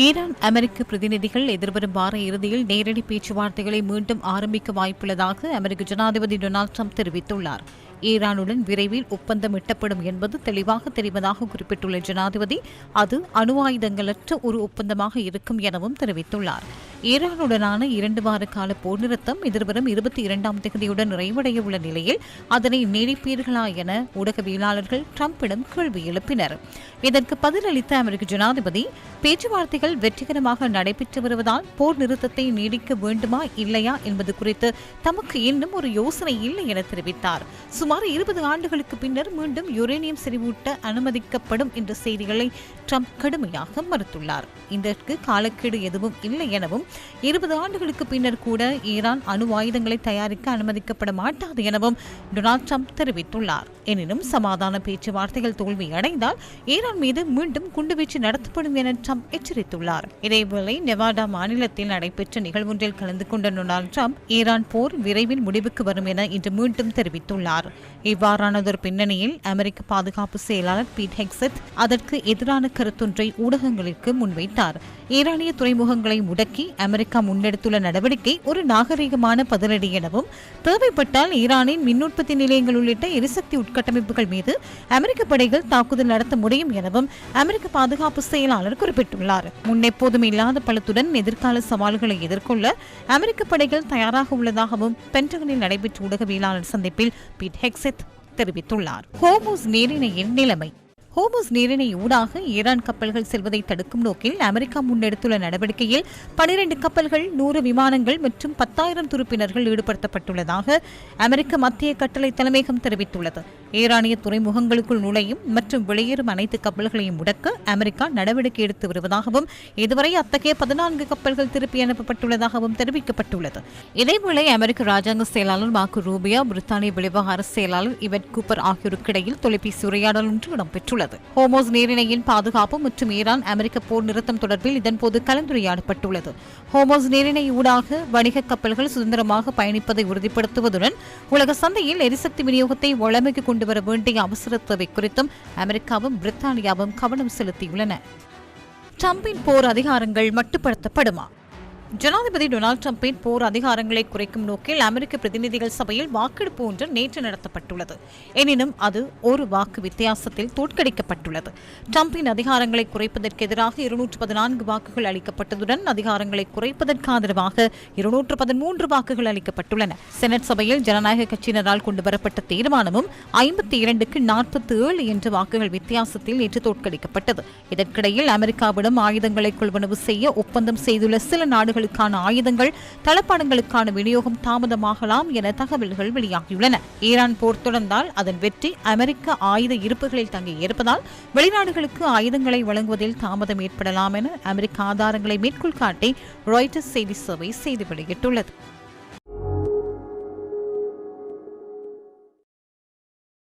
Iran அமெரிக்க பிரதிநிதிகள் எதிர்வரும் வார இறுதியில் நேரடி பேச்சுவார்த்தைகளை மீண்டும் ஆரம்பிக்க வாய்ப்புள்ளதாக அமெரிக்க ஜனாதிபதி டொனால்டு ட்ரம்ப் தெரிவித்துள்ளார். ஈரானுடன் விரைவில் ஒப்பந்தம் எட்டப்படும் என்பது தெளிவாக தெரிவதாக குறிப்பிட்டுள்ள ஜனாதிபதி, அது அணு ஆயுதங்களற்ற ஒரு ஒப்பந்தமாக இருக்கும் எனவும் தெரிவித்துள்ளார். ஈரானுடனான 2 வார கால போர் நிறுத்தம் எதிர்வரும் 22ஆம் தேதியுடன் நிறைவடைய உள்ள நிலையில் அதனை நீடிப்பீர்களா என ஊடகவியலாளர்கள் ட்ரம்பிடம் கேள்வி எழுப்பினர். இதற்கு பதிலளித்த அமெரிக்க ஜனாதிபதி, பேச்சுவார்த்தைகள் வெற்றிகரமாக நடைபெற்று வருவதால் போர் நிறுத்தத்தை நீடிக்க வேண்டுமா இல்லையா என்பது குறித்து தமக்கு இன்னும் ஒரு யோசனை இல்லை என தெரிவித்தார். சுமார் 20 ஆண்டுகளுக்கு பின்னர் மீண்டும் யுரேனியம் செறிவூட்ட அனுமதிக்கப்படும் என்ற செய்திகளை ட்ரம்ப் கடுமையாக மறுத்துள்ளார். இதற்கு காலக்கெடு எதுவும் இல்லை எனவும் 20 ஆண்டுகளுக்கு பின்னர் கூட ஈரான் அணு ஆயுதங்களை தயாரிக்க அனுமதிக்கப்பட மாட்டாது எனவும் டொனால்டு ட்ரம்ப் தெரிவித்துள்ளார். எனினும் சமாதான பேச்சுவார்த்தைகள் தோல்வியடைந்தால் ஈரான் மீது மீண்டும் குண்டுவீச்சு நடத்தப்படும் என ட்ரம்ப் எச்சரித்துள்ளார். இதேவேளை நெவாடா மாநிலத்தில் நடைபெற்ற நிகழ்வொன்றில் கலந்து கொண்ட டொனால்டு ட்ரம்ப் ஈரான் போர் விரைவில் முடிவுக்கு வரும் என இன்று மீண்டும் தெரிவித்துள்ளார். இவ்வாறானதொரு பின்னணியில் அமெரிக்க பாதுகாப்பு செயலாளர் பீட் ஹெக்ஸெட் அதற்கு எதிரான கருத்தொன்றை ஊடகங்களுக்கு முன்வைத்தார். ஈரானிய துறைமுகங்களை முடக்கி அமெரிக்கா முன்னெடுத்துள்ள நடவடிக்கை ஒரு நாகரிகமான பதிலடி எனவும், தேவைப்பட்டால் ஈரானின் மின் உற்பத்தி நிலையங்கள் உள்ளிட்ட எரிசக்தி உட்கட்டமைப்புகள் மீது அமெரிக்க படைகள் தாக்குதல் நடத்த முடியும் எனவும் அமெரிக்க பாதுகாப்பு செயலாளர் குறிப்பிட்டுள்ளார். முன்னெப்போதும் இல்லாத பலத்துடன் எதிர்கால சவால்களை எதிர்கொள்ள அமெரிக்க படைகள் தயாராக உள்ளதாகவும் பென்டகனில் நடைபெற்ற ஊடகவியலாளர் சந்திப்பில் பீட் ஹெக்ஸெட் தெரிவித்துள்ளார். ஹோர்முஸ் நீரிணையின் நிலைமை. ஹோர்முஸ் நீரிணை ஊடாக ஈரான் கப்பல்கள் செல்வதை தடுக்கும் நோக்கில் அமெரிக்கா முன்னெடுத்துள்ள நடவடிக்கையில் 12 கப்பல்கள், 100 விமானங்கள் மற்றும் 10,000 துருப்பினர்கள் ஈடுபடுத்தப்பட்டுள்ளதாக அமெரிக்க மத்திய கட்டளை தலைமையகம் தெரிவித்துள்ளது. ஈரானிய துறைமுகங்களுக்குள் நுழையும் மற்றும் வெளியேறும் அனைத்து கப்பல்களையும் முடக்க அமெரிக்கா நடவடிக்கை எடுத்து வருவதாகவும், இதுவரை அத்தகைய 14 கப்பல்கள் திருப்பி அனுப்பப்பட்டுள்ளதாகவும் தெரிவிக்கப்பட்டுள்ளது. இதேவேளை அமெரிக்க ராஜாங்க செயலாளர் மார்க்கோ ரூபியோ, பிரித்தானிய வெளிவகார செயலாளர் இவெட் கூப்பர் ஆகியோருக்கிடையில் தொலைபேசி உரையாடல் ஒன்று இடம்பெற்றுள்ளது. ஹோர்முஸ் நீரிணையின் பாதுகாப்பு மற்றும் ஈரான் அமெரிக்க போர் நிறுத்தம் தொடர்பில் இதன்போது கலந்துரையாடப்பட்டுள்ளது. ஹோர்முஸ் நீரிணை ஊடாக வணிக கப்பல்கள் சுதந்திரமாக பயணிப்பதை உறுதிப்படுத்துவதுடன் உலக சந்தையில் எரிசக்தி விநியோகத்தை வழமைக்கு கொண்டு வர வேண்டிய அவசர தேவை குறித்தும் அமெரிக்காவும் பிரித்தானியாவும் கவனம் செலுத்தியுள்ளன. ட்ரம்பின் போர் அதிகாரங்கள் மட்டுப்படுத்தப்படுமா? ஜனாதிபதி டொனால்டு ட்ரம்பின் போர் அதிகாரங்களை குறைக்கும் நோக்கில் அமெரிக்க பிரதிநிதிகள் சபையில் வாக்கெடுப்பு ஒன்று நேற்று நடத்தப்பட்டுள்ளது. எனினும் அது ஒரு வாக்கு வித்தியாசத்தில் தோற்கடிக்கப்பட்டுள்ளது. ட்ரம்பின் அதிகாரங்களை குறைப்பதற்கு எதிராக 214 வாக்குகள் அளிக்கப்பட்டதுடன் அதிகாரங்களை குறைப்பதற்கு ஆதரவாக 213 வாக்குகள் அளிக்கப்பட்டுள்ளன. செனட் சபையில் ஜனநாயக கட்சியினரால் கொண்டுவரப்பட்ட தீர்மானமும் 52க்கு 47 என்ற வாக்குகள் வித்தியாசத்தில் நேற்று தோற்கடிக்கப்பட்டது. இதற்கிடையில் அமெரிக்காவிடம் ஆயுதங்களை கொள்வனவு செய்ய ஒப்பந்தம் செய்துள்ள சில நாடுகள் ஆயுதங்கள், தளபாடங்களுக்கான விநியோகம் தாமதமாகலாம் என தகவல்கள் வெளியாகியுள்ளன. ஈரான் போர் தொடர்ந்தால் அதன் வெற்றி அமெரிக்க ஆயுத இருப்புகளில் தங்கி இருப்பதால் வெளிநாடுகளுக்கு ஆயுதங்களை வழங்குவதில் தாமதம் ஏற்படலாம் என அமெரிக்க ஆதாரங்களை மேற்கோள் காட்டி ராய்ட்டர்ஸ் செய்தி சேவை செய்தி வெளியிட்டுள்ளது.